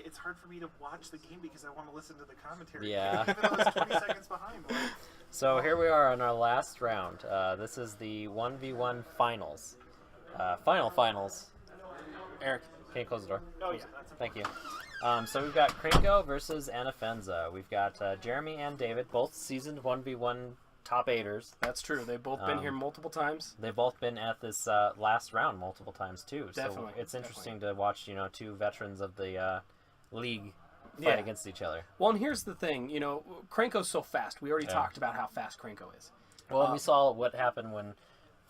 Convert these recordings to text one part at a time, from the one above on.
it's hard for me to watch the game because I want to listen to the commentary. Yeah. Even though it's 20 seconds behind. Like, So here we are on our last round. This is the 1v1 finals. Finals. Eric. Can you close the door? oh, yeah. That's Thank you. So we've got Krinko versus Anafenza. We've got Jeremy and David, both seasoned 1v1 top 8ers. That's true. They've both been here multiple times. They've both been at this last round multiple times too. Definitely. So it's interesting to watch, two veterans of the league fight against each other. Well, and here's the thing. Krenko's so fast. We already talked about how fast Krenko is. Well, and we saw what happened when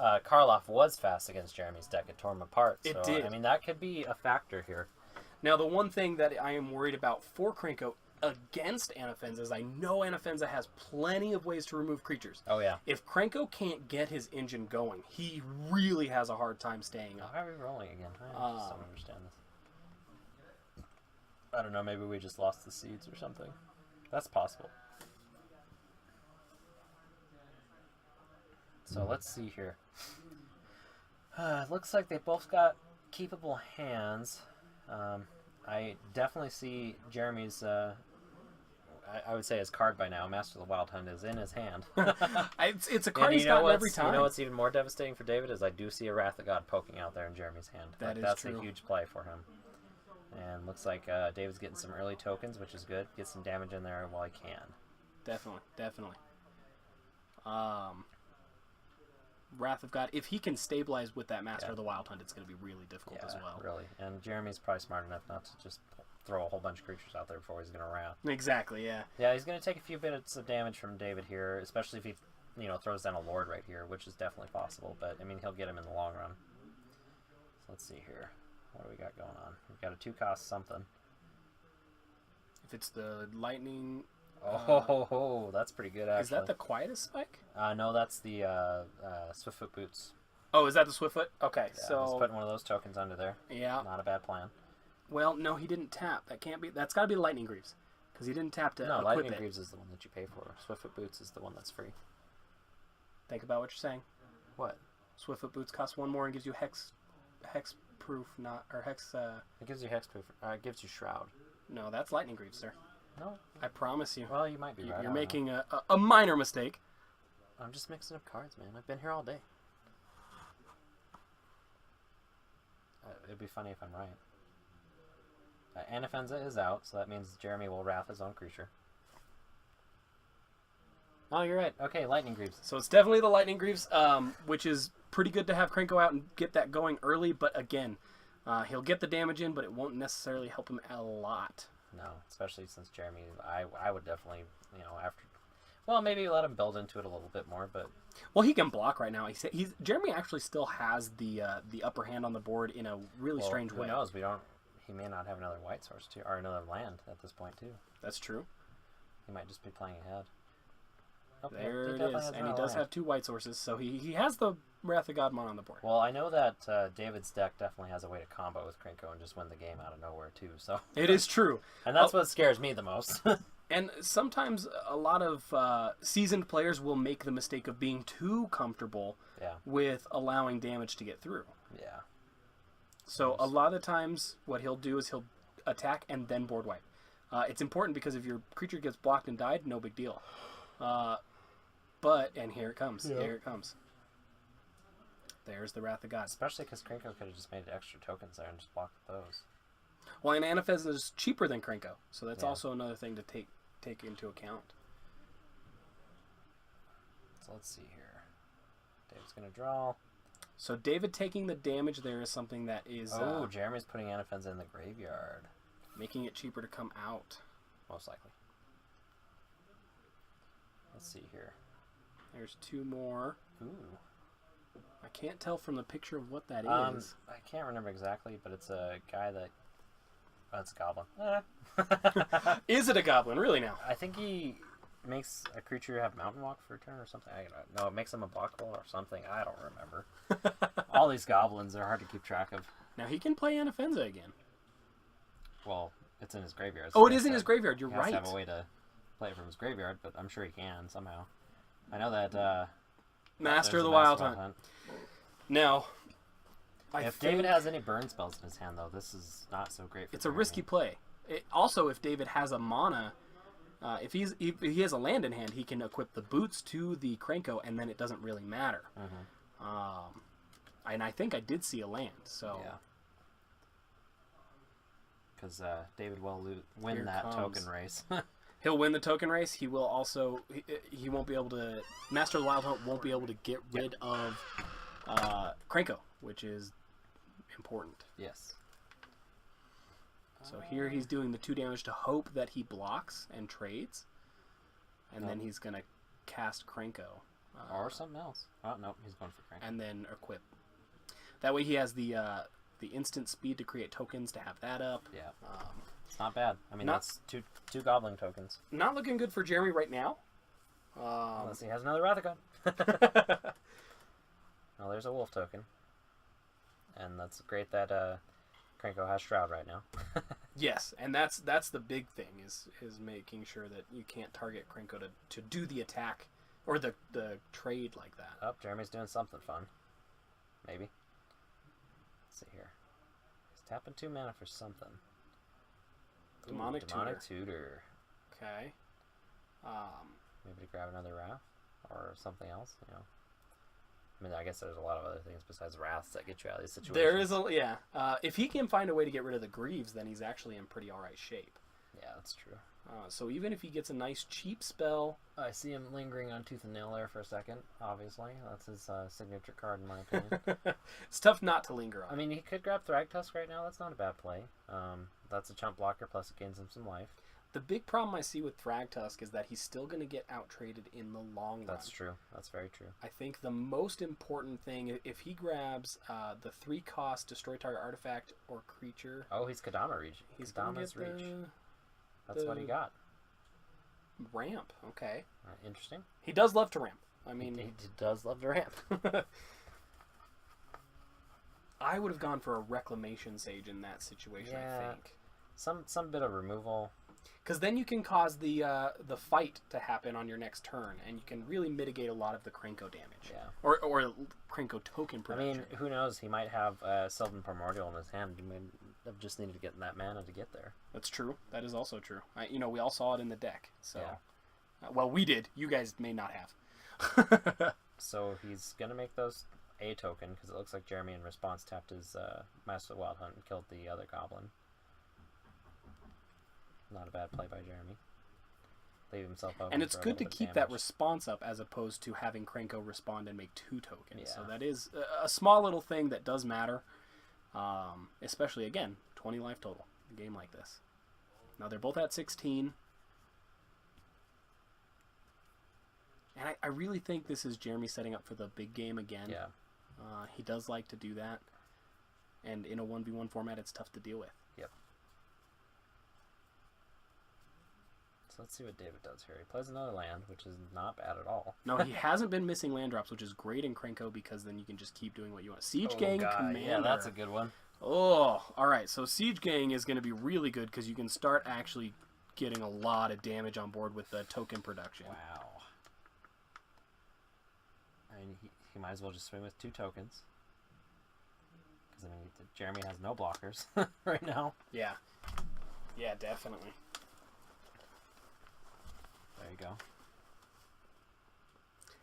Karloff was fast against Jeremy's deck. It tore him apart. It So, did. I mean, that could be a factor here. Now, the one thing that I am worried about for Krenko against Anafenza is I know Anafenza has plenty of ways to remove creatures. Oh, yeah. If Krenko can't get his engine going, he really has a hard time staying up. Why are we rolling again? I just don't understand this. I don't know, maybe we just lost the seeds or something. That's possible. So let's see here. It looks like they both got keepable hands. I definitely see Jeremy's, I would say his card by now, Master of the Wild Hunt, is in his hand. It's a card he's gotten every time. You know what's even more devastating for David is I do see a Wrath of God poking out there in Jeremy's hand. That's true. a huge play for him. And looks like David's getting some early tokens, which is good. Get some damage in there while he can. Definitely. Wrath of God, if he can stabilize with that Master of the Wild Hunt, it's going to be really difficult as well. Really. And Jeremy's probably smart enough not to just throw a whole bunch of creatures out there before he's going to Wrath. Exactly, yeah. Yeah, he's going to take a few bits of damage from David here, especially if he, throws down a Lord right here, which is definitely possible. But, I mean, he'll get him in the long run. So let's see here. What do we got going on? We've got a 2-cost something. If it's the lightning... that's pretty good, actually. Is that the quietest spike? No, that's the Swiftfoot Boots. Oh, is that the Swiftfoot? Okay, Yeah, so... he's putting one of those tokens under there. Yeah. Not a bad plan. Well, no, he didn't tap. That can't be... That's got to be Lightning Greaves. Because he didn't tap to No, equip Lightning it. Greaves is the one that you pay for. Swiftfoot Boots is the one that's free. Think about what you're saying. What? Swiftfoot Boots costs 1 more and gives you hex proof, not... Or hex... It gives you hexproof. It gives you Shroud. No, that's Lightning Greaves, sir. No. I promise you. Well, you might be right. You're making a minor mistake. I'm just mixing up cards, man. I've been here all day. It'd be funny if I'm right. Anafenza is out, so that means Jeremy will Wrath his own creature. Oh, you're right. Okay, Lightning Greaves. So it's definitely the Lightning Greaves, which is pretty good to have Krenko out and get that going early. But again, he'll get the damage in, but it won't necessarily help him a lot. No, especially since Jeremy, I would definitely, after... Well, maybe let him build into it a little bit more, but... Well, he can block right now. Jeremy actually still has the upper hand on the board in a really strange way. Who knows? He may not have another white source, too, or another land at this point, too. That's true. He might just be playing ahead. Oh, there it is, and he does have 2 white sources, so he has the Wrath of God mon on the board. Well, I know that David's deck definitely has a way to combo with Krenko and just win the game out of nowhere, too. So it is true. And that's what scares me the most. And sometimes a lot of seasoned players will make the mistake of being too comfortable with allowing damage to get through. Yeah. So a lot of times what he'll do is he'll attack and then board wipe. It's important because if your creature gets blocked and died, no big deal. And here it comes. Yeah. Here it comes. There's the Wrath of God. Especially because Krenko could have just made extra tokens there and just blocked those. Well, and Anafenza is cheaper than Krenko, so that's also another thing to take into account. So let's see here. Dave's going to draw. So David taking the damage there is something that is... Oh, Jeremy's putting Anafenza in the graveyard. Making it cheaper to come out. Most likely. Let's see here. There's 2 more. Ooh. I can't tell from the picture of what that is. I can't remember exactly, but it's a guy that... Oh, it's a goblin. Is it a goblin? Really now? I think he makes a creature have mountain walk for a turn or something. I don't know. It makes him a blockable or something. I don't remember. All these goblins are hard to keep track of. Now he can play Anafenza again. Well, it's in his graveyard. So it is in his graveyard. You're right. He has to have a way to play it from his graveyard, but I'm sure he can somehow. I know that... Master of the Wild Hunt. Now... If David has any burn spells in his hand, though, this is not so great for It's a risky play. Also, if David has a mana, if he has a land in hand, he can equip the boots to the Krenko, and then it doesn't really matter. And I think I did see a land, so... Yeah. Because David will win Here that comes. token race. He'll win the token race. He will also... He won't be able to... Master of the Wild Hunt won't be able to get rid of Krenko, which is important. Yes. So here he's doing the 2 damage to hope that he blocks and trades. And then he's going to cast Krenko. Or something else. Oh, no, he's going for Krenko. And then equip. That way he has the instant speed to create tokens to have that up. Yeah. It's not bad. I mean, not- that's two goblin tokens. Not looking good for Jeremy right now. Unless he has another Rathagon. Well, there's a wolf token. And that's great that Krenko has Shroud right now. Yes, and that's the big thing is making sure that you can't target Krenko to do the attack or the trade like that. Oh, Jeremy's doing something fun. Maybe. Let's see here. He's tapping 2 mana for something. Ooh, Demonic Tutor. Okay. Maybe to grab another Wrath or something else, you know. I mean, I guess there's a lot of other things besides Wraths that get you out of these situations. There is if he can find a way to get rid of the Greaves, then he's actually in pretty alright shape. Yeah, that's true. So even if he gets a nice cheap spell... I see him lingering on Tooth and Nail there for a second, obviously. That's his signature card, in my opinion. It's tough not to linger on. I mean, he could grab Thragtusk right now. That's not a bad play. That's a chump blocker, plus it gains him some life. The big problem I see with Thragtusk is that he's still going to get out-traded in the long run. That's true. That's very true. I think the most important thing, if he grabs the 3-cost destroy target artifact or creature... Oh, he's Kadama Reach. He's going to Kadama's get Reach. That's what he got. Ramp, okay. Interesting. He does love to ramp. I mean... He does love to ramp. I would have gone for a Reclamation Sage in that situation, I think. Some bit of removal. Because then you can cause the fight to happen on your next turn, and you can really mitigate a lot of the Krenko damage. Yeah. Or Krenko token I production. mean, who knows? He might have Sylvan Primordial in his hand. He might have just needed to get that mana to get there. That's true. That is also true. We all saw it in the deck. So, Yeah. Well, we did. You guys may not have. So he's going to make those a token, because it looks like Jeremy in response tapped his Master of the Wild Hunt and killed the other goblin. Not a bad play by Jeremy. Leave himself open. And it's for a good to little bit of keep that damage. response up as opposed to having Krenko respond and make 2 tokens. Yeah. So that is a small little thing that does matter. Especially, again, 20 life total. A game like this. Now they're both at 16. And I really think this is Jeremy setting up for the big game again. Yeah. He does like to do that. And in a 1v1 format, it's tough to deal with. Yep. So let's see what David does here. He plays another land, which is not bad at all. No, he hasn't been missing land drops, which is great in Krenko because then you can just keep doing what you want. Siege Gang Commander. Yeah, that's a good one. Oh, alright. So Siege Gang is going to be really good because you can start actually getting a lot of damage on board with the token production. Wow. I mean, he might as well just swing with 2 tokens. Because, I mean, Jeremy has no blockers right now. Yeah. Yeah, definitely. There you go.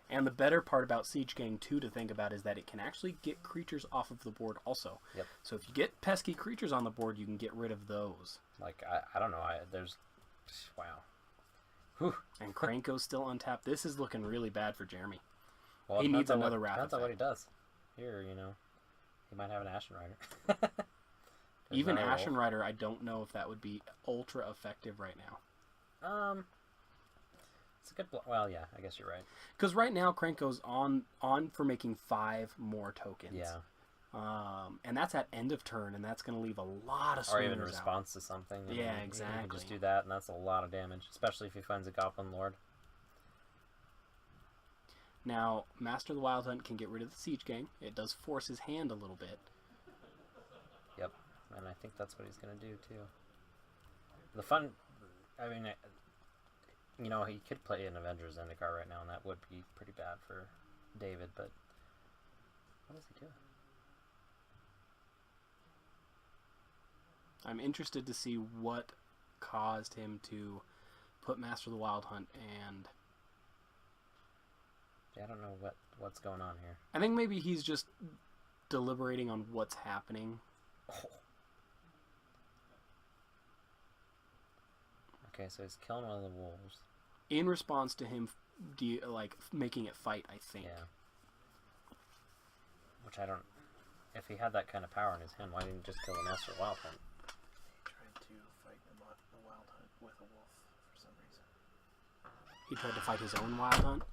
And the better part about Siege Gang 2 to think about is that it can actually get creatures off of the board also. Yep. So if you get pesky creatures on the board, you can get rid of those. Like, I don't know. There's... Wow. Whew. And Krenko's still untapped. This is looking really bad for Jeremy. Well, He it needs depends on another Wrath Depends on what he effect. does. Here, he might have an Ashen Rider. There's Even another Ashen wolf. Rider, I don't know if that would be ultra effective right now. It's a good... Well, yeah, I guess you're right. Because right now, Krenko's on for making 5 more tokens. Yeah. And that's at end of turn, and that's going to leave a lot of Or even swingers out. response to something. Yeah, You can exactly. just do that, and that's a lot of damage. Especially if he finds a Goblin Lord. Now, Master of the Wild Hunt can get rid of the Siege Gang. It does force his hand a little bit. Yep. And I think that's what he's going to do, too. The fun... I mean... he could play an Avengers Zendikar right now, and that would be pretty bad for David, but... What is he doing? I'm interested to see what caused him to put Master of the Wild Hunt, and I don't know what's going on here. I think maybe he's just deliberating on what's happening. Okay, so he's killing one of the wolves. In response to him, making it fight, I think. Yeah. Which I don't... If he had that kind of power in his hand, why didn't he just kill the Master of the Wild Hunt? He tried to fight the Wild Hunt with a wolf for some reason. He tried to fight his own Wild Hunt.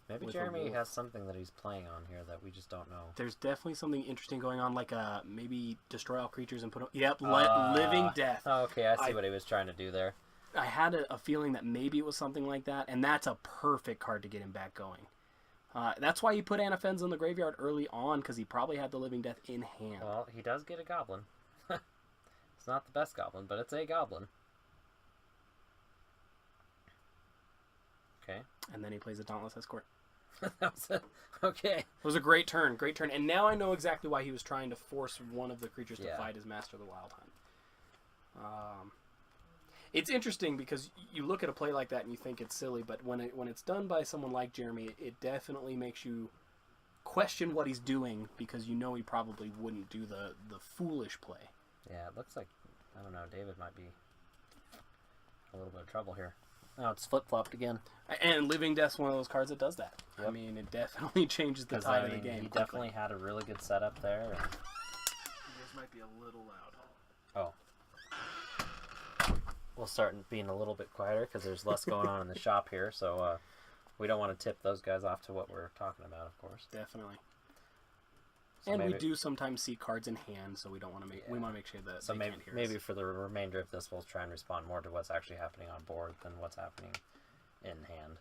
Maybe with a Jeremy wolf. has something that he's playing on here that we just don't know. There's definitely something interesting going on, like maybe destroy all creatures and put... Yep, living death. Oh, okay, I see what he was trying to do there. I had a feeling that maybe it was something like that, and that's a perfect card to get him back going. That's why he put Anafenza in the graveyard early on, because he probably had the Living Death in hand. Well, he does get a goblin. It's not the best goblin, but it's a goblin. Okay. And then he plays a Dauntless Escort. That was it. Okay. It was a great turn, and now I know exactly why he was trying to force one of the creatures to Yeah. fight his Master of the Wild Hunt. It's interesting because you look at a play like that and you think it's silly, but when it's done by someone like Jeremy, it definitely makes you question what he's doing, because you know he probably wouldn't do the foolish play. Yeah, it looks like, I don't know, David might be a little bit of trouble here. Oh, it's flip-flopped again. And Living Death's one of those cards that does that. Yep. I mean, it definitely changes the 'Cause, tide I of the mean, game. He quickly. definitely had a really good setup there. And... You guys might be a little loud. Oh. We'll start being a little bit quieter because there's less going on in the shop here, so we don't want to tip those guys off to what we're talking about, of course. Definitely. So And maybe, we do sometimes see cards in hand, so we don't want to make we want to make sure that So they maybe can't hear maybe us. for the remainder of this, we'll try and respond more to what's actually happening on board than what's happening in hand.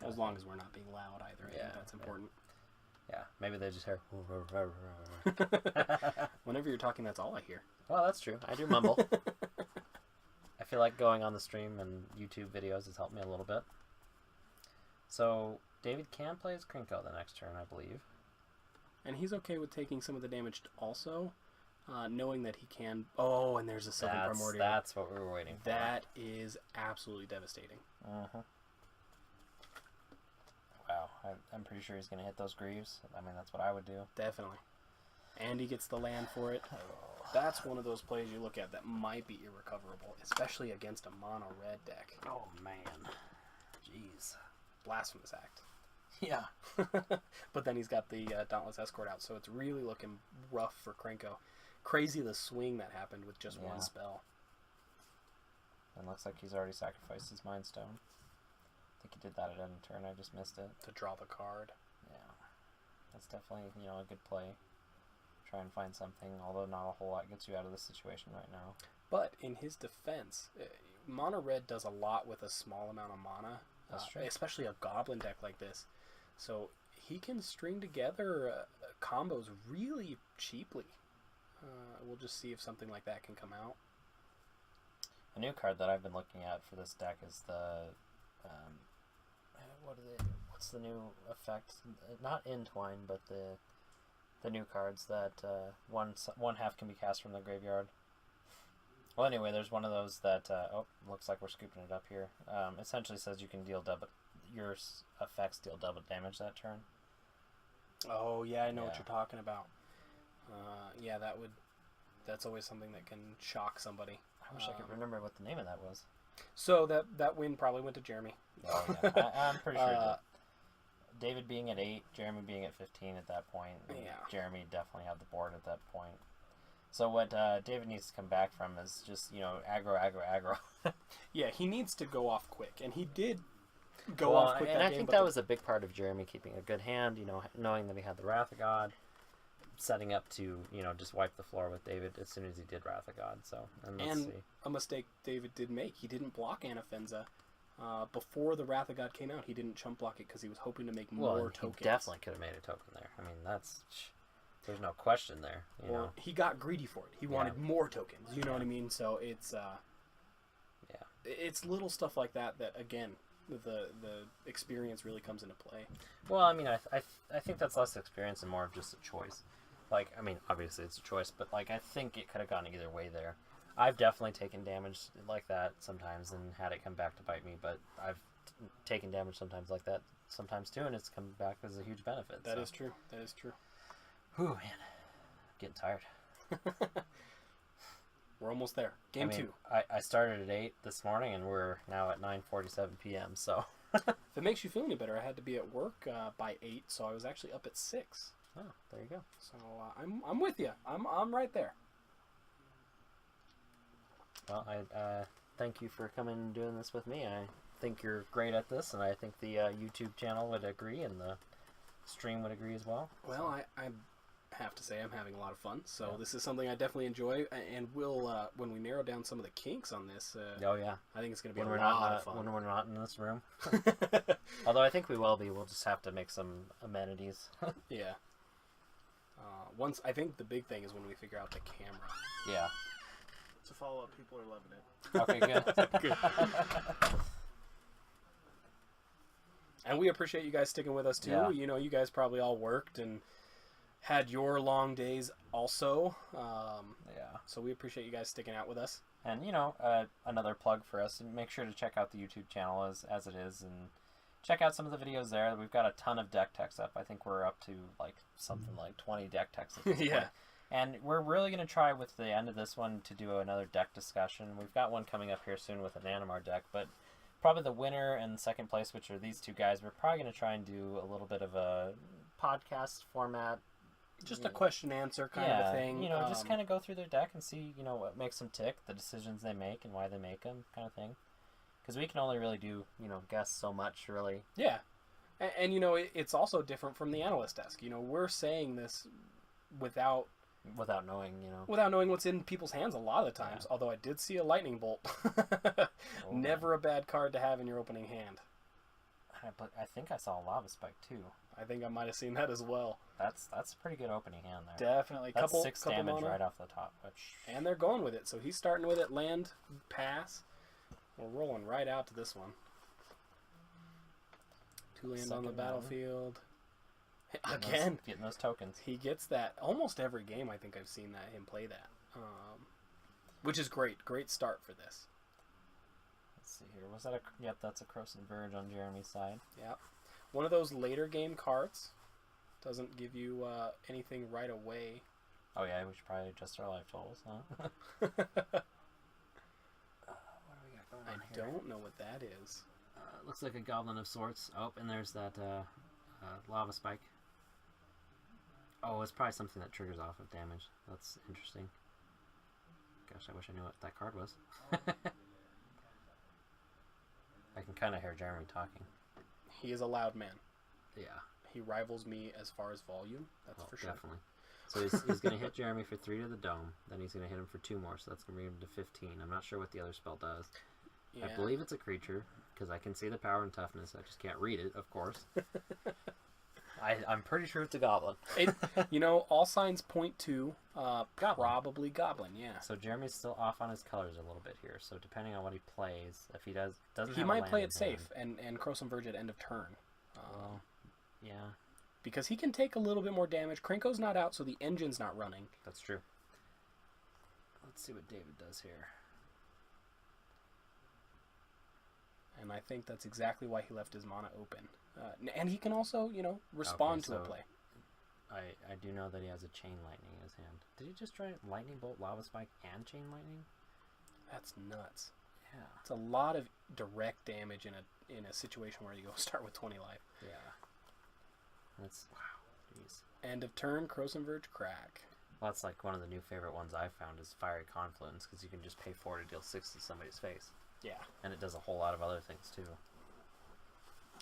As long as we're not being loud either. I Yeah, think that's important. Yeah, maybe they just hear. Whenever you're talking, that's all I hear. Well, that's true. I do mumble. I feel like going on the stream and YouTube videos has helped me a little bit. So David can play as Krinko the next turn, I believe. And he's okay with taking some of the damage also, knowing that he can... Oh, and there's a Sylvan Primordial. That's what we were waiting for. That is absolutely devastating. Uh-huh. Wow, I'm pretty sure he's going to hit those Greaves. I mean, that's what I would do. Definitely. And he gets the land for it. That's one of those plays you look at that might be irrecoverable, especially against a mono-red deck. Oh, man. Jeez. Blasphemous act. Yeah. But then he's got the Dauntless Escort out, so it's really looking rough for Krenko. Crazy the swing that happened with just one spell. And looks like he's already sacrificed his Mind Stone. I think he did that at end of turn. I just missed it. To draw the card. Yeah. That's definitely, a good play. Try and find something, although not a whole lot gets you out of this situation right now. But in his defense, mono red does a lot with a small amount of mana. That's true. Especially a goblin deck like this. So he can string together combos really cheaply. We'll just see if something like that can come out. A new card that I've been looking at for this deck is the what's the new effect? Not Entwine, but the new cards that one half can be cast from the graveyard. Well, anyway, there's one of those that looks like we're scooping it up here. Essentially says you can deal your effects deal double damage that turn. Oh yeah, I know what Yeah. you're talking about. Yeah, that's always something that can shock somebody. I wish I could remember what the name of that was. So that win probably went to Jeremy. Oh, yeah. I'm pretty sure it did. David being at 8, Jeremy being at 15 at that point. Yeah. Jeremy definitely had the board at that point. So what David needs to come back from is just, aggro. Yeah, he needs to go off quick, and he did go Well, off quick and that I game, think but that was a big part of Jeremy keeping a good hand, knowing that he had the Wrath of God, setting up to, just wipe the floor with David as soon as he did Wrath of God. So, and let's and see. a mistake David did make. He didn't block Anafenza. Before the Wrath of God came out, he didn't chump block it because he was hoping to make more Well, tokens. he definitely could have made a token there. I mean, there's no question there. Or he got greedy for it. He wanted more tokens. You know what I mean? So it's it's little stuff like that again the experience really comes into play. Well, I mean, I think that's less experience and more of just a choice. Like, I mean, obviously it's a choice, but I think it could have gone either way there. I've definitely taken damage like that sometimes and had it come back to bite me, but I've taken damage sometimes like that sometimes too, and it's come back as a huge benefit. That is true. That is true. Whew, man. Getting tired. We're almost there. Game 2. I started at 8 this morning, and we're now at 9:47 p.m., so... If it makes you feel any better, I had to be at work by 8, so I was actually up at 6. Oh, there you go. So I'm with you. I'm right there. Well, I thank you for coming and doing this with me. I think you're great at this, and I think the YouTube channel would agree, and the stream would agree as well. Well, I have to say I'm having a lot of fun, so this is something I definitely enjoy, and we'll when we narrow down some of the kinks on this, oh yeah, I think it's going to be when a lot of fun. When we're not in this room. Although I think we will be. We'll just have to make some amenities. Yeah. Once I think the big thing is when we figure out the camera. Yeah. It's a follow-up. People are loving it. Okay, good. Good. And we appreciate you guys sticking with us too. Yeah. You know, you guys probably all worked and had your long days also. Yeah. So we appreciate you guys sticking out with us. And, you know, another plug for us, and make sure to check out the YouTube channel as it is, and check out some of the videos there. We've got a ton of deck techs up. I think we're up to, like, something like 20 deck techs at this Yeah. point. And we're really going to try with the end of this one to do another deck discussion. We've got one coming up here soon with an Animar deck, but probably the winner and second place, which are these two guys, we're probably going to try and do a little bit of a podcast format. Just a question-answer kind of a thing. You know, just kind of go through their deck and see, you know, what makes them tick, the decisions they make and why they make them, kind of thing. Because we can only really do, you know, guess so much, really. Yeah. And you know, it's also different from the analyst desk. You know, we're saying this without knowing, you know. Without knowing what's in people's hands a lot of the times. Yeah. Although I did see a lightning bolt. Never a bad card to have in your opening hand. I think I saw a lava spike, too. I think I might have seen that as well. That's a pretty good opening hand there. Definitely. That's 6 damage mana right off the top. And they're going with it. So he's starting with it. Land, pass. We're rolling right out to this one. 2 land on the battlefield. Again. Getting those tokens. He gets that. Almost every game I think I've seen him play that. Which is great. Great start for this. Let's see here. Was that Yep, that's a Croson Verge on Jeremy's side. Yep. One of those later game cards. Doesn't give you anything right away. Oh yeah, we should probably adjust our life totals, huh? What do we got going on here? I don't know what that is. Looks like a goblin of sorts. Oh, and there's that lava spike. Oh, it's probably something that triggers off of damage. That's interesting. Gosh, I wish I knew what that card was. I can kind of hear Jeremy talking. He is a loud man. Yeah. He rivals me as far as volume. That's for sure. Definitely. So he's going to hit Jeremy for 3 to the dome. Then he's going to hit him for 2 more, so that's going to bring him to 15. I'm not sure what the other spell does. Yeah. I believe it's a creature, because I can see the power and toughness. I just can't read it, of course. I'm pretty sure it's a goblin. You know, all signs point to probably goblin, yeah. So Jeremy's still off on his colors a little bit here. So depending on what he plays, if he doesn't, he might play it safe and Croson Verge at end of turn. Yeah. Because he can take a little bit more damage. Krenko's not out, so the engine's not running. That's true. Let's see what David does here. And I think that's exactly why he left his mana open. And he can also, you know, respond to a play. I do know that he has a Chain Lightning in his hand. Did he just try Lightning Bolt, Lava Spike, and Chain Lightning? That's nuts. Yeah. It's a lot of direct damage in a situation where you go start with 20 life. Yeah. That's... Wow. Jeez. End of turn, Croson Verge, crack. Well, that's like one of the new favorite ones I've found is Fiery Confluence, because you can just pay 4 to deal 6 to somebody's face. Yeah. And it does a whole lot of other things, too.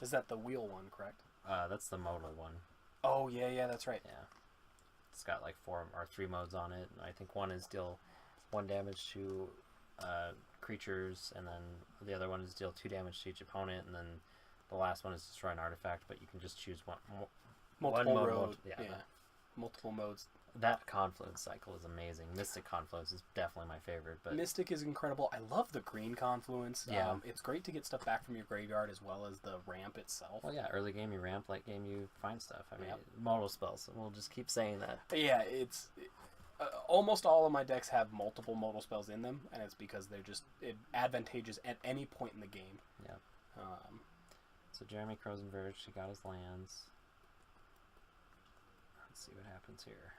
Is that the wheel one, correct? That's the modal one. Oh, yeah, that's right. Yeah. It's got like 4 or 3 modes on it. I think one is deal 1 damage to creatures, and then the other one is deal 2 damage to each opponent, and then the last one is destroy an artifact, but you can just choose multiple one mode. mode. Yeah. Multiple modes. That Confluence cycle is amazing. Mystic Confluence is definitely my favorite. But Mystic is incredible. I love the green Confluence. Yeah. It's great to get stuff back from your graveyard as well as the ramp itself. Well, yeah, early game you ramp, late game you find stuff. I mean, modal spells. We'll just keep saying that. Yeah, almost all of my decks have multiple modal spells in them, and it's because they're just advantageous at any point in the game. Yeah. So Jeremy Crozenverge, he got his lands. Let's see what happens here.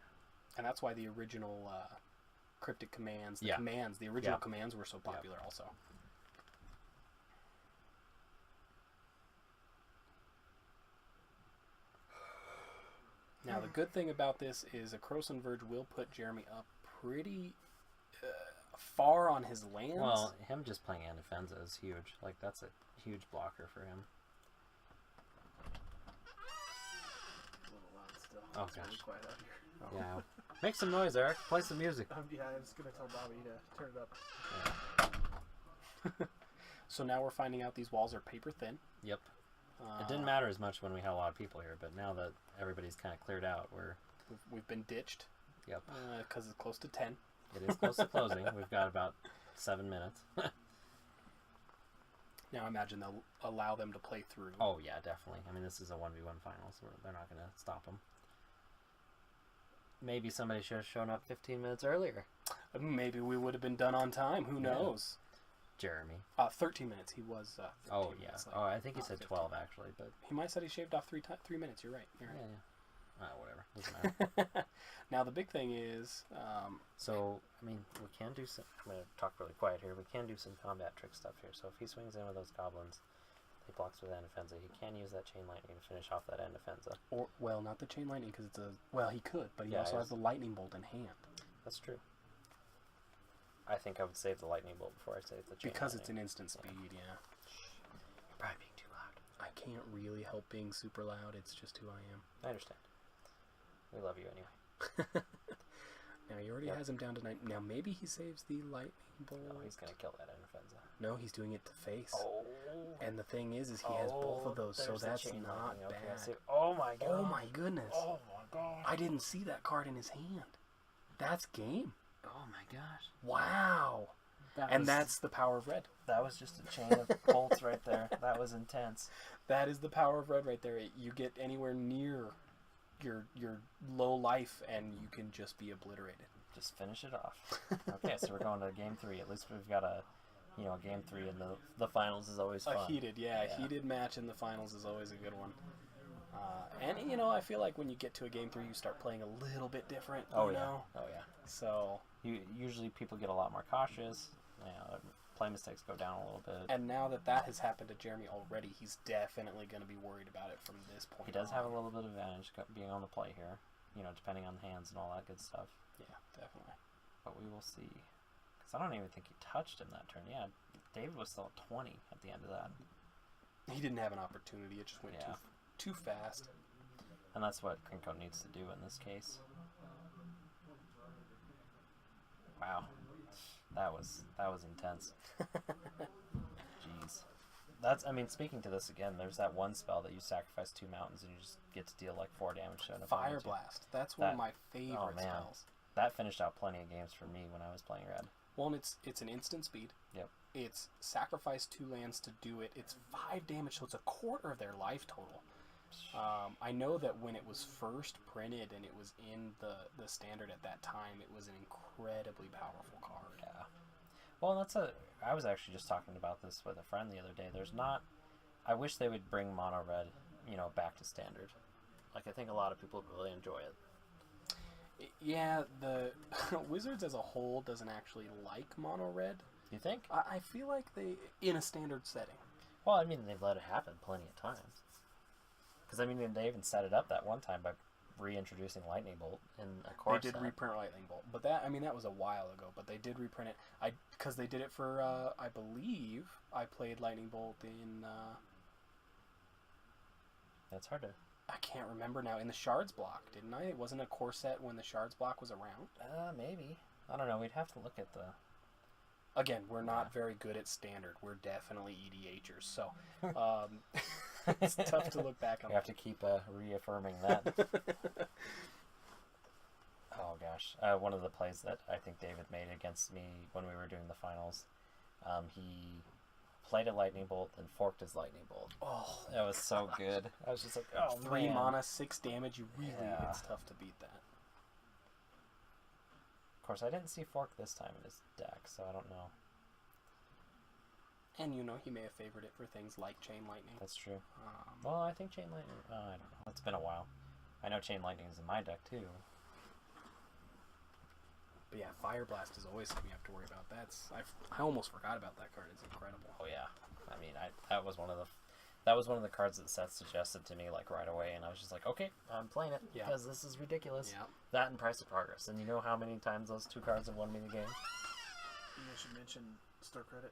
And that's why the original cryptic commands, the original commands were so popular also. Now, the good thing about this is a Crozenverge will put Jeremy up pretty far on his lands. Well, him just playing Anafenza is huge. Like, that's a huge blocker for him. A little loud still. Oh, It's really gosh. quiet out here. Oh. Yeah. Make some noise, Eric. Play some music. Yeah, I'm just gonna tell Bobby to turn it up. Yeah. So now we're finding out these walls are paper thin. Yep. It didn't matter as much when we had a lot of people here, but now that everybody's kind of cleared out, We've been ditched. Yep. Because it's close to 10. It is close to closing. We've got about 7 minutes. Now I imagine they'll allow them to play through. Oh, yeah, definitely. I mean, this is a 1v1 final, so they're not going to stop them. Maybe somebody should have shown up 15 minutes earlier. Maybe we would have been done on time. Who knows? Jeremy. 13 minutes. He was 13 Oh, yeah. minutes late. Oh, I think he said 15. 12, actually, but... He might have said he shaved off 3 minutes. You're right. You're Yeah, right. yeah. Whatever. Doesn't matter. Now, the big thing is... So, I mean, we can do some... I'm going to talk really quiet here. We can do some combat trick stuff here. So if he swings in with those goblins, he blocks with Anafenza. He can use that Chain Lightning to finish off that Anafenza. Or, well, not the Chain Lightning, because it's a... Well, he could, but he Yeah, also he has the Lightning Bolt in hand. That's true. I think I would save the Lightning Bolt before I save the Chain Because Lightning. it's an instant speed, yeah. You're probably being too loud. I can't really help being super loud. It's just who I am. I understand. We love you anyway. Now, he already has him down to 9. Now, maybe he saves the Lightning Bolt. No, he's going to kill that Anafenza. No, he's doing it to face. Oh. And the thing is he has both of those, so there's the that's Chain not Lightning. Okay, bad. so- oh, my God. Oh my goodness. Oh, my God. I didn't see that card in his hand. That's game. Oh, my gosh. Wow. And that's the power of red. That was just a chain of bolts right there. That was intense. That is the power of red right there. You get anywhere near your low life and you can just be obliterated. Just finish it off. Okay, so we're going to game 3. At least we've got a game 3, and the finals is always fun. A heated match in the finals is always a good one. And I feel like when you get to a game 3, you start playing a little bit different. Oh, you yeah. know? Oh, yeah. So Usually people get a lot more cautious. Play mistakes go down a little bit. and now that has happened to Jeremy already, he's definitely going to be worried about it from this point. He does on. have a little bit of advantage being on the play here. Depending on the hands and all that good stuff. Yeah, definitely. But we will see. Because I don't even think he touched him that turn. Yeah, David was still at 20 at the end of that. He didn't have an opportunity. It just went too fast. And that's what Krinko needs to do in this case. Wow. That was intense. Jeez. Speaking to this again, there's that one spell that you sacrifice 2 mountains and you just get to deal like 4 damage to an Fire opponent. Blast. That's one of my favorite Oh, man. spells. That finished out plenty of games for me when I was playing red. Well, and it's an instant speed. Yep. It's sacrifice 2 lands to do it. It's 5 damage, so it's a quarter of their life total. I know that when it was first printed and it was in the standard at that time, it was an incredibly powerful card. Yeah. Well, I was actually just talking about this with a friend the other day. I wish they would bring mono red, back to standard. Like, I think a lot of people would really enjoy it. Yeah, the Wizards as a whole doesn't actually like mono red. You think? I feel like they, in a standard setting. Well, I mean, they've let it happen plenty of times. Because, I mean, they even set it up that one time by reintroducing Lightning Bolt in a core They did set. reprint Lightning Bolt, but that was a while ago. But they did reprint it. Because they did it for I believe I played Lightning Bolt in. It's hard to. I can't remember now. In the Shards block, didn't I? It wasn't a core set when the Shards block was around. Maybe. I don't know. We'd have to look at the. Again, we're not very good at standard. We're definitely EDHers, so it's tough to look back on. We have to keep reaffirming that. Oh gosh, one of the plays that I think David made against me when we were doing the finals, he played a Lightning Bolt and forked his Lightning Bolt. Oh, That was so good. I was just like, oh 3 man. mana, 6 damage. It's tough to beat that. Of course, I didn't see Fork this time in his deck, so I don't know. And, you know, he may have favored it for things like Chain Lightning. That's true. Well, I think Chain Lightning... I don't know. It's been a while. I know Chain Lightning is in my deck, too. But yeah, Fire Blast is always something you have to worry about. I almost forgot about that card. It's incredible. Oh, yeah. I mean, that was one of the cards that Seth suggested to me, like, right away, and I was just like, okay, I'm playing it, because this is ridiculous. Yeah. That and Price of Progress. And you know how many times those two cards have won me the game? You should mention Store Credit.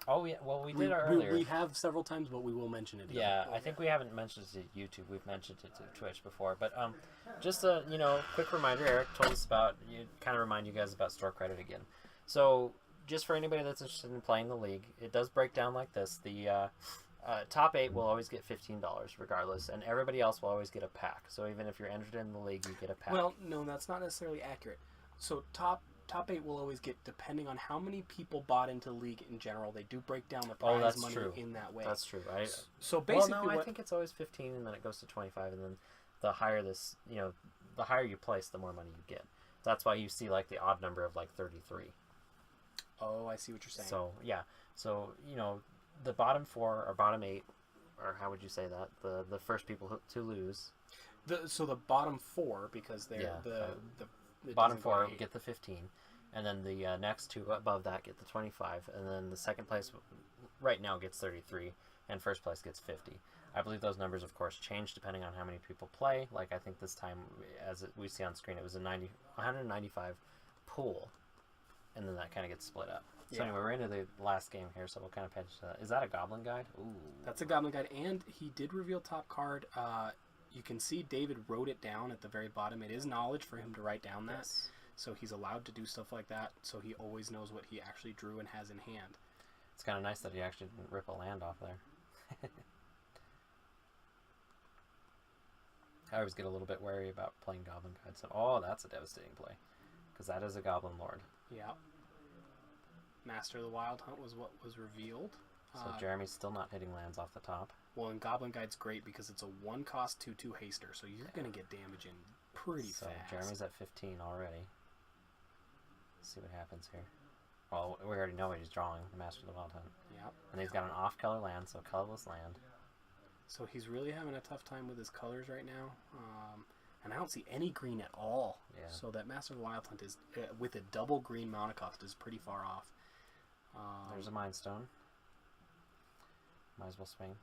Oh, yeah. Well, we did earlier. We have several times, but we will mention it again. Yeah, I think we haven't mentioned it to YouTube. We've mentioned it to Twitch before. But just a quick reminder, Eric told us about, kind of remind you guys about Store Credit again. So just for anybody that's interested in playing the league, it does break down like this. The top 8 will always get $15 regardless, and everybody else will always get a pack. So even if you're entered in the league, you get a pack. Well, no, that's not necessarily accurate. So top 8 will always get, depending on how many people bought into the league in general, they do break down the prize money in that way. That's true. So basically, well, no, I think it's always 15, and then it goes to 25, and then the higher the higher you place, the more money you get. That's why you see like the odd number of like 33. Oh, I see what you're saying. So yeah, so the bottom 4 or bottom 8, or how would you say that? The first people to lose. So the bottom 4, because they're the bottom 4 get the 15, and then the next 2 above that get the 25, and then the second place right now gets 33, and first place gets 50. I believe those numbers, of course, change depending on how many people play. Like I think this time, as we see on screen, it was a 195 pool, and then that kind of gets split up. So anyway, we're into the last game here, so we'll kind of pitch that. Is that a Goblin Guide? Ooh. That's a Goblin Guide, and he did reveal top card. You can see David wrote it down at the very bottom. It is knowledge for him to write down that. Yes. So he's allowed to do stuff like that, so he always knows what he actually drew and has in hand. It's kind of nice that he actually didn't rip a land off there. I always get a little bit wary about playing Goblin Guide. So, oh, that's a devastating play, because that is a Goblin Lord. Yeah. Master of the Wild Hunt was what was revealed. So Jeremy's still not hitting lands off the top. Well, and Goblin Guide's great because it's a 1-cost 2/2 haster, so you're going to get damage in pretty fast. So Jeremy's at 15 already. Let's see what happens here. Well, we already know what he's drawing, the Master of the Wild Hunt. Yep. And he's got an off-color land, so colorless land. So he's really having a tough time with his colors right now. And I don't see any green at all. Yeah. So that Master of the Wild Hunt is, with a double green mana cost, is pretty far off. There's a Mind Stone. Might as well swing.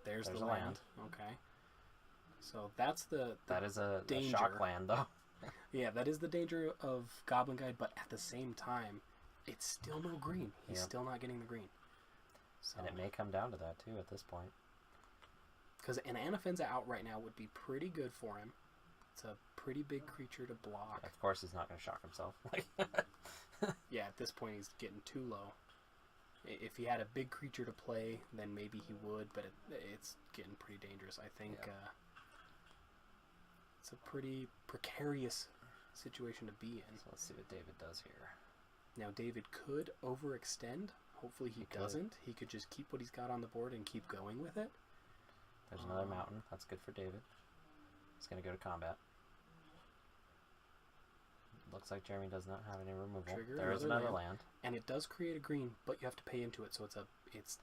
There's the land. Okay. So that is a shock land, though. Yeah, that is the danger of Goblin Guide, but at the same time, it's still no green. He's still not getting the green. So. And it may come down to that, too, at this point. Because an Anafenza out right now would be pretty good for him. It's a pretty big creature to block. Of course he's not going to shock himself. Yeah, at this point he's getting too low. If he had a big creature to play, then maybe he would, but it's getting pretty dangerous. I think it's a pretty precarious situation to be in. So let's see what David does here. Now David could overextend. Hopefully he doesn't. He could just keep what he's got on the board and keep going with it. There's another mountain. That's good for David. He's going to go to combat. Looks like Jeremy does not have any removal. There is another land. And it does create a green, but you have to pay into it, so it's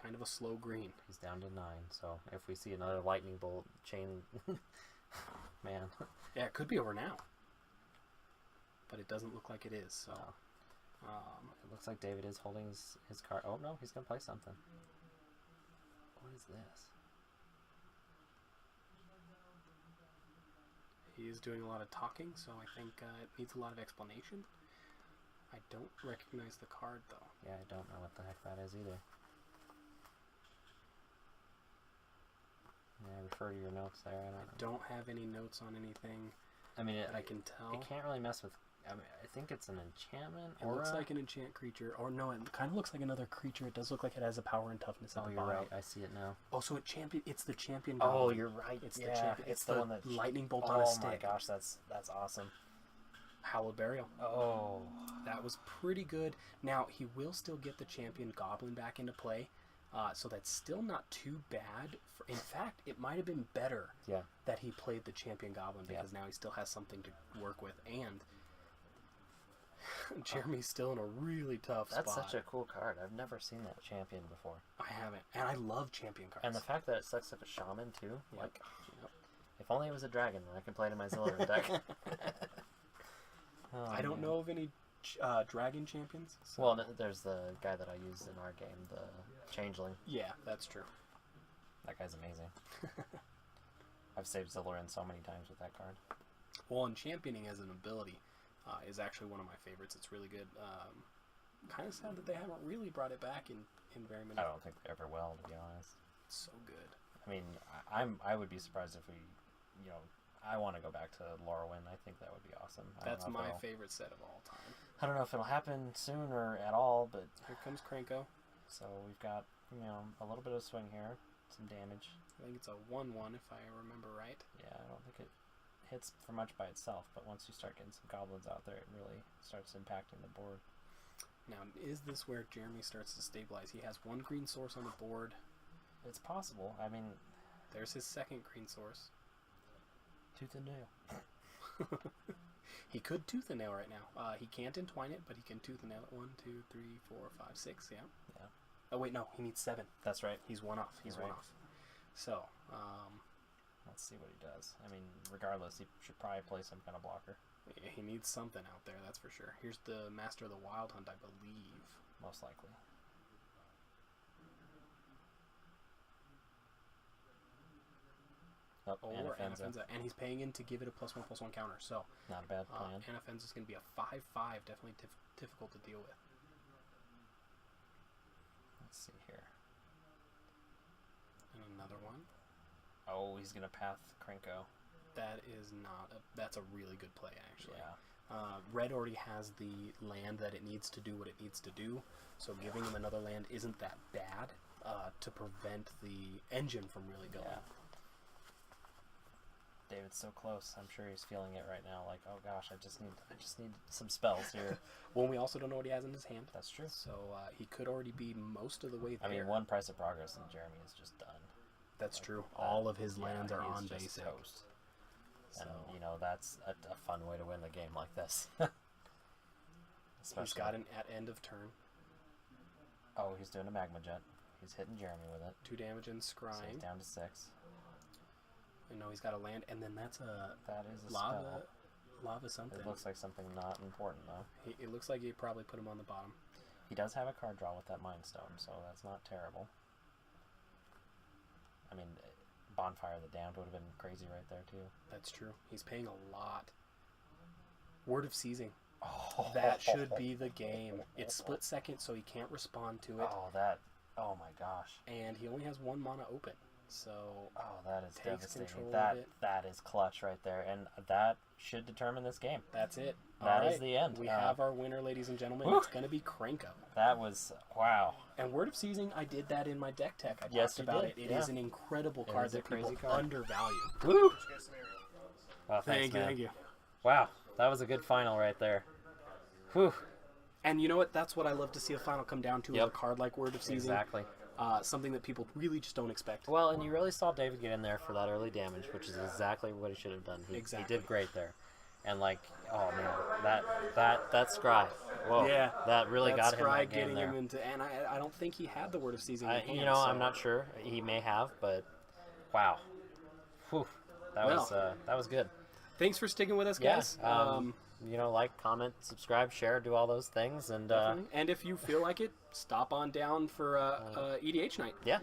kind of a slow green. He's down to 9, so if we see another lightning bolt chain... Man. Yeah, it could be over now. But it doesn't look like it is, so... it looks like David is holding his card. Oh, no, he's going to play something. What is this? He is doing a lot of talking, so I think it needs a lot of explanation. I don't recognize the card, though. Yeah, I don't know what the heck that is either. Yeah, refer to your notes there. I don't have any notes on anything. I mean, I can tell. It can't really mess with... I mean, I think it's an enchantment. It looks like an enchant creature. Or no, it kind of looks like another creature. It does look like it has a power and toughness. Oh, you're right. I see it now. Oh, so it's the champion. Oh, goblin. you're right. It's the champion. It's the one that lightning bolt on a stick. Oh my gosh, that's awesome. Hallowed Burial. Oh, that was pretty good. Now he will still get the champion goblin back into play. So that's still not too bad. In fact, it might have been better that he played the Champion Goblin, because now he still has something to work with, and Jeremy's still in a really tough spot. That's such a cool card. I've never seen that champion before. I haven't, and I love champion cards. And the fact that it sucks up a shaman too. Like, if only it was a dragon, then I can play it in my Zillion deck. I don't know of any dragon champions. So. Well, there's the guy that I use in our game, the Changeling. Yeah, that's true. That guy's amazing. I've saved Zillion so many times with that card. Well, and championing as an ability is actually one of my favorites. It's really good. Kind of sad that they haven't really brought it back in very many. I don't think they ever will, to be honest. It's so good. I mean, I would be surprised if we, I want to go back to Lorwyn. I think that would be awesome. That's my favorite set of all time. I don't know if it'll happen soon or at all, but here comes Krenko. So we've got, a little bit of swing here, some damage. I think it's a 1/1 if I remember right. Yeah, I don't think it hits for much by itself, but once you start getting some goblins out there, it really starts impacting the board. Now, is this where Jeremy starts to stabilize? He has one green source on the board. It's possible. I mean, there's his second green source. Tooth and nail. He could tooth and nail right now. He can't entwine it, but he can tooth and nail it. 1, 2, 3, 4, 5, 6. Yeah. Oh wait, no, he needs 7. That's right. He's one off. He's one off. So, let's see what he does. I mean, regardless, he should probably play some kind of blocker. Yeah, he needs something out there, that's for sure. Here's the Master of the Wild Hunt, I believe. Most likely. Or Anafenza. And he's paying in to give it a +1/+1 counter, so... Not a bad plan. Anafenza's going to be a 5/5, definitely difficult to deal with. Let's see here. And another one. Oh, he's going to path Krenko. That is not... that's a really good play, actually. Yeah. Red already has the land that it needs to do what it needs to do, so giving him another land isn't that bad to prevent the engine from really going. Yeah. David's so close. I'm sure he's feeling it right now. Like, oh gosh, I just need some spells here. Well, we also don't know what he has in his hand. That's true. So he could already be most of the way there. I mean, one price of progress, and Jeremy is just done. That's true. All of his lands are on basic. Toast. And that's a fun way to win the game like this. He's got an at end of turn. Oh, he's doing a Magma Jet. He's hitting Jeremy with it. 2 damage and scrying. So he's down to 6. I know he's got a land, and then that is a lava spell. Lava something. It looks like something not important though. It looks like he probably put him on the bottom. He does have a card draw with that Mind Stone, so that's not terrible. I mean, Bonfire of the Damned would have been crazy right there too. That's true. He's paying a lot. Word of Seizing. Oh, that should be the game. It's split second, so he can't respond to it. Oh my gosh. And he only has 1 mana open. So that is devastating. That is clutch right there, and that should determine this game. That's it. That is the end. We have our winner, ladies and gentlemen. It's going to be Krenko. That was wow. And Word of Seizing, I did that in my deck tech. I talked about it. It is an incredible card that people undervalue. Woo! Well, thank you. Wow, that was a good final right there. Whew. And you know what? That's what I love to see a final come down to. A card like Word of Seizing. Exactly. Something that people really just don't expect. Well, and you really saw David get in there for that early damage, which is exactly what he should have done. He did great there. And like, oh man, that scry. Whoa. Yeah. That really got him that game getting there. Him into, and I don't think he had the Word of Seizing in hand, I'm not sure. He may have, but wow. Whew. That was good. Thanks for sticking with us, guys. Like, comment, subscribe, share, do all those things, and if you feel like it, stop on down for EDH night. Yeah.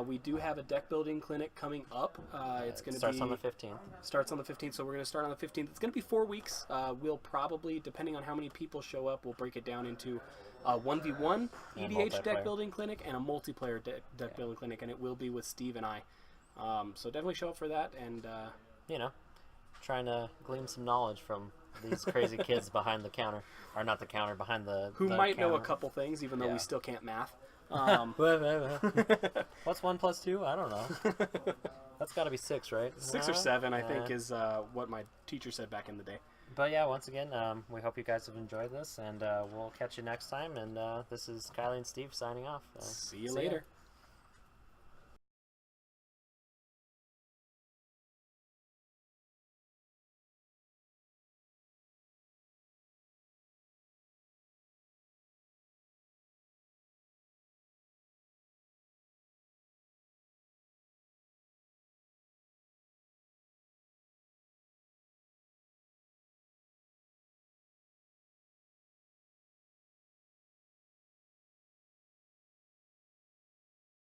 We do have a deck building clinic coming up. It's going to starts on the 15th. Starts on the 15th, so we're going to start on the 15th. It's going to be 4 weeks. We'll probably, depending on how many people show up, we'll break it down into a 1v1 EDH deck building clinic and a multiplayer deck building clinic, and it will be with Steve and I. So definitely show up for that, and trying to glean some knowledge from these crazy kids behind the counter, or not the counter, behind the who might counter. know a couple things, even though we still can't math. What's 1 + 2? I don't know. That's got to be 6, right? 6 or 7, I think, is what my teacher said back in the day. But yeah, once again, we hope you guys have enjoyed this, and we'll catch you next time. And this is Kiley and Steve signing off. See you later. Ya.